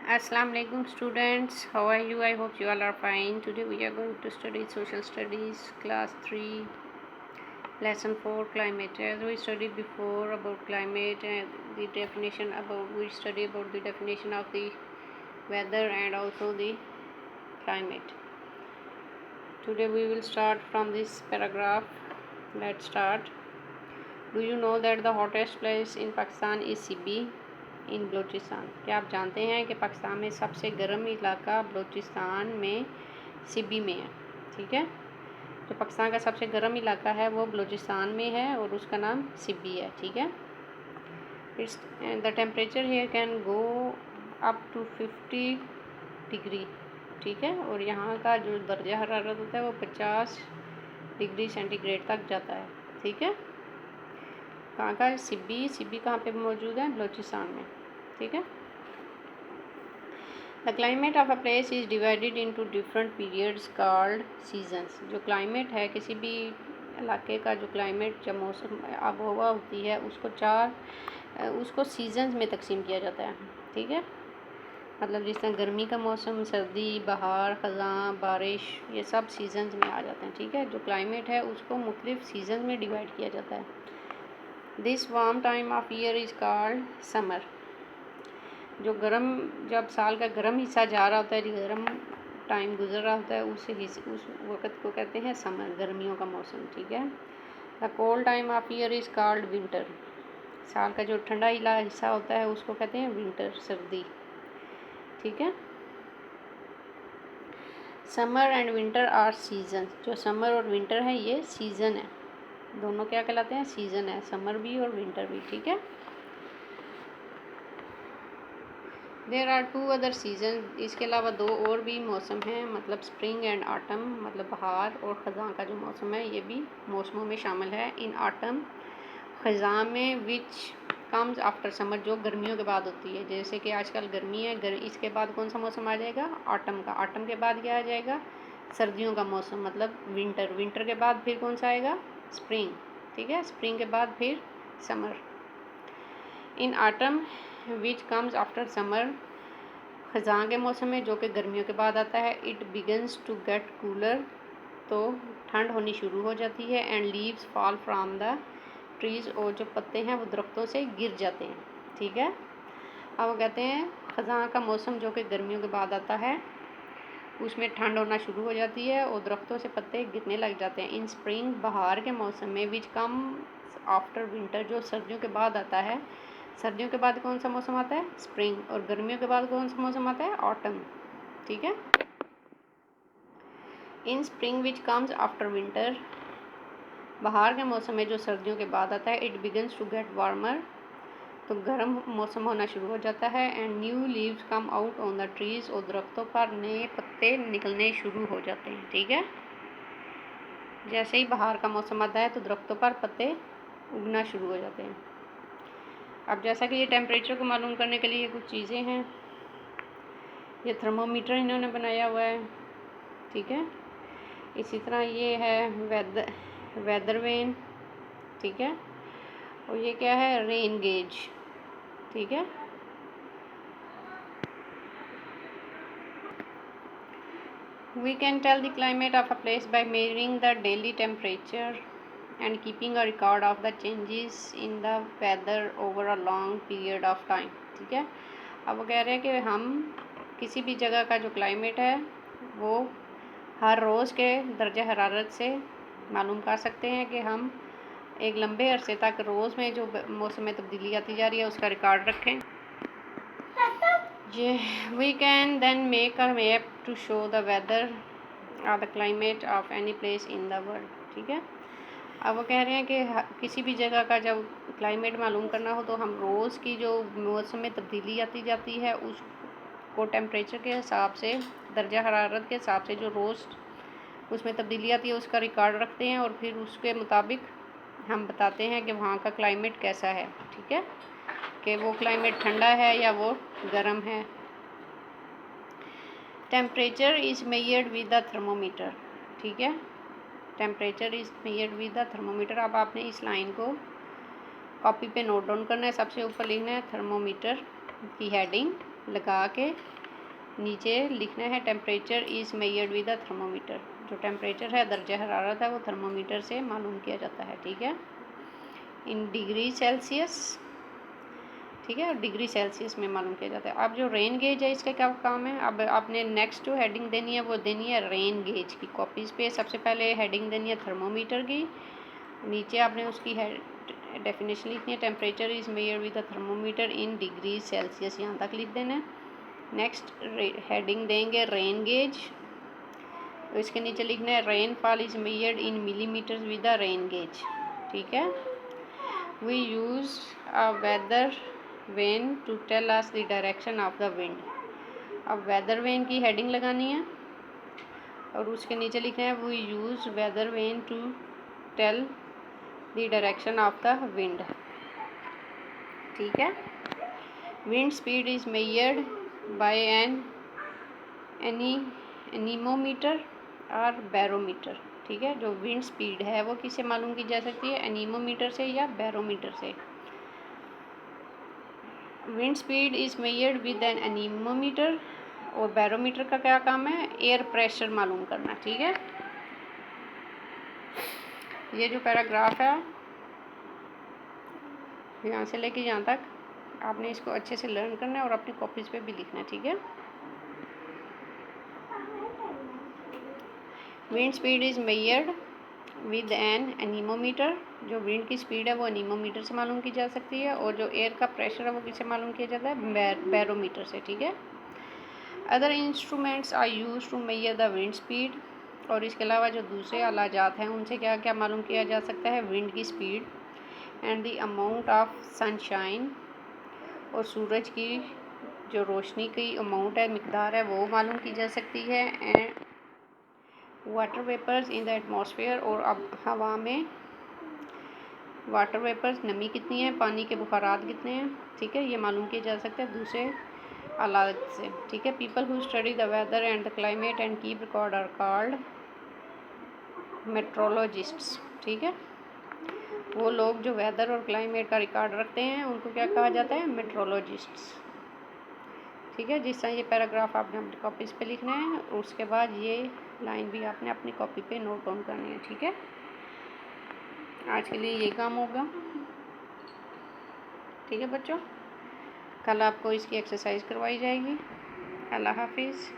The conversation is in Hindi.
Assalamu alaikum students, how are you? I hope you all are fine. Today we are going to study social studies class 3 lesson 4 climate. As we studied before about climate and the definition about we study about the definition of the weather and also the climate. Today we will start from this paragraph. Let's start. Do you know that the hottest place in Pakistan is Sibi इन बलूचिस्तान? क्या आप जानते हैं कि पाकिस्तान में सबसे गर्म इलाका बलूचिस्तान में सिबी में है? ठीक है, जो पाकिस्तान का सबसे गर्म इलाका है वो बलूचिस्तान में है और उसका नाम सिबी है। ठीक है, it's the temperature here can go up to 50 degree. ठीक है, और यहाँ का जो दर्जा हरारत होता है वो 50 डिग्री सेंटीग्रेड तक जाता है। ठीक है, कहाँ का? सिबी कहाँ पे मौजूद है? बलूचिस्तान में। ठीक है, the climate of a place is divided into different periods called seasons. जो क्लाइमेट है किसी भी इलाके का, जो क्लाइमेट जब मौसम आब हवा होती है उसको सीजन्स में तकसीम किया जाता है। ठीक है, मतलब जिस तरह गर्मी का मौसम, सर्दी, बहार, ख़ज़ां, बारिश, ये सब सीजन्स में आ जाते हैं। ठीक है, जो क्लाइमेट है उसको मुख्तलिफ सीजन में डिवाइड किया जाता है। This warm time of year is called summer. जो जब साल का गर्म हिस्सा जा रहा होता है, जो गर्म टाइम गुजर रहा होता है, उस वक़्त को कहते हैं समर, गर्मियों का मौसम। ठीक है, the cold time of year is called winter. साल का जो ठंडा हिस्सा होता है उसको कहते हैं विंटर, सर्दी। ठीक है, summer and winter are season. जो समर और विंटर है ये सीज़न है, दोनों क्या कहलाते हैं? सीज़न है, समर भी और विंटर भी। ठीक है, देर आर 2 अदर सीज़न। इसके अलावा 2 और भी मौसम हैं, मतलब स्प्रिंग एंड ऑटम, मतलब बहार और ख़ज़ां का जो मौसम है ये भी मौसमों में शामिल है। इन ऑटम, ख़ज़ां में, विच कम्स आफ्टर समर, जो गर्मियों के बाद होती है। जैसे कि आजकल गर्मी है, इसके बाद कौन सा मौसम आ जाएगा? ऑटम का। ऑटम के बाद क्या आ जाएगा? सर्दियों का मौसम, मतलब विंटर। विंटर के बाद फिर कौन सा आएगा? स्प्रिंग। ठीक है, स्प्रिंग के बाद फिर summer. In autumn which comes after summer, ख़ज़ां के मौसम में जो कि गर्मियों के बाद आता है, it begins to get cooler, तो ठंड होनी शुरू हो जाती है। And leaves fall from the trees, और जो पत्ते हैं वो दरख्तों से गिर जाते हैं। ठीक है, अब वो कहते हैं ख़ज़ां का मौसम जो कि गर्मियों के बाद आता है उसमें ठंड होना शुरू हो जाती है और दरख्तों से पत्ते गिरने लग जाते हैं। इन स्प्रिंग, बहार के मौसम में, विच कम आफ्टर विंटर, जो सर्दियों के बाद आता है। सर्दियों के बाद कौन सा मौसम आता है? स्प्रिंग। और गर्मियों के बाद कौन सा मौसम आता है? ऑटम। ठीक है, इन स्प्रिंग विच कम्स आफ्टर विंटर, बहार के मौसम में जो सर्दियों के बाद आता है, it begins to get warmer, तो गर्म मौसम होना शुरू हो जाता है। And new leaves come out on the trees, और दरख्तों पर नए पत्ते निकलने शुरू हो जाते हैं। ठीक है, जैसे ही बहार का मौसम आता है तो दरख्तों पर पत्ते उगना शुरू हो जाते हैं। अब जैसा कि ये टेम्परेचर को मालूम करने के लिए कुछ चीज़ें हैं, ये थर्मोमीटर इन्होंने बनाया हुआ है। ठीक है, इसी तरह ये है वेदर वेन। ठीक है, और ये क्या है? Rain gauge. ठीक है, we can tell the climate of a place by measuring the daily temperature and keeping a record of the changes in the weather over a long period of time. ठीक है, अब वो कह रहे हैं कि हम किसी भी जगह का जो क्लाइमेट है वो हर रोज़ के दर्जा हरारत से मालूम कर सकते हैं कि हम एक लंबे अरसे तक रोज़ में जो मौसम में तब्दीली आती जा रही है उसका रिकॉर्ड रखें। We can then make a map to show the weather or the climate of any place in the world. ठीक है, अब वो कह रहे हैं कि किसी भी जगह का जब क्लाइमेट मालूम करना हो तो हम रोज़ की जो मौसम में तब्दीली आती जाती है उसको टेम्परेचर के हिसाब से, दर्जा हरारत के हिसाब से जो रोज़ उसमें तब्दीली आती है उसका रिकॉर्ड रखते हैं और फिर उसके मुताबिक हम बताते हैं कि वहाँ का क्लाइमेट कैसा है। ठीक है, कि वो क्लाइमेट ठंडा है या वो गर्म है। Temperature is measured with the thermometer. ठीक है, temperature is measured with the thermometer. अब आपने इस लाइन को कॉपी पे नोट डाउन करना है। सबसे ऊपर लिखना है थर्मोमीटर की हेडिंग लगा के नीचे लिखना है temperature is measured with the thermometer. जो टेम्परेचर है, दर्जा हरारत है, वो थर्मोमीटर से मालूम किया जाता है। ठीक है, इन डिग्री सेल्सियस। ठीक है, और डिग्री सेल्सियस में मालूम किया जाता है। अब जो रेन गेज है, इसका क्या काम है? अब आपने नेक्स्ट जो हेडिंग देनी है वो देनी है रेन गेज की। कॉपीज़ पे सबसे पहले हेडिंग देनी है थर्मोमीटर की, नीचे आपने उसकी डेफिनेशन लिखनी है, temperature is measured with the thermometer in degree Celsius, यहाँ तक लिख देना है। नेक्स्ट हेडिंग देंगे रेन गेज, तो इसके नीचे लिखना है rainfall is measured in millimetres with the rain gauge. ठीक है, we use a weather vane to tell us the direction of the wind. अब वेदर वेन की हेडिंग लगानी है और उसके नीचे लिखना है we use weather vane to tell the direction of the wind. ठीक है, wind speed is measured by an anemometer और बैरोमीटर। ठीक है, जो विंड स्पीड है वो किससे मालूम की जा सकती है? एनीमोमीटर से या बैरोमीटर से। Wind speed is measured with an anemometer, और बैरोमीटर का क्या काम है? एयर प्रेशर मालूम करना। ठीक है, ये जो पैराग्राफ है यहाँ से लेके यहाँ तक आपने इसको अच्छे से लर्न करना है और अपनी कॉपीज़ पे भी लिखना है। ठीक है, wind speed is measured with an anemometer. जो विंड की स्पीड है वो एनीमोमीटर से मालूम की जा सकती है, और जो एयर का प्रेशर है वो किससे मालूम किया जाता है? बैरोमीटर से। ठीक है, other instruments are use to measure the wind speed. और इसके अलावा जो दूसरे आलाजात हैं उनसे क्या क्या मालूम किया जा सकता है? विंड की speed and the amount of sunshine, और सूरज की जो रोशनी की अमाउंट है, मिकदार है, वो मालूम की जा सकती है। And water vapours in the atmosphere, और अब हवा में वाटर वेपर्स नमी कितनी है, पानी के बुखारात कितने हैं। ठीक है, ये मालूम किया जा सकता है दूसरे आलात से। ठीक है, people who study the weather and the climate and keep record are called meteorologists. ठीक है, वो लोग जो वेदर और क्लाइमेट का रिकॉर्ड रखते हैं उनको क्या कहा जाता है? मेट्रोलॉजिस्ट्स। ठीक है, जिस तरह ये पैराग्राफ आपने अपनी कॉपीज़ पे लिखना है, उसके बाद ये लाइन भी आपने अपनी कॉपी पे नोट डाउन करनी है। ठीक है, आज के लिए ये काम होगा। ठीक है बच्चों, कल आपको इसकी एक्सरसाइज करवाई जाएगी। अल्लाह हाफिज़।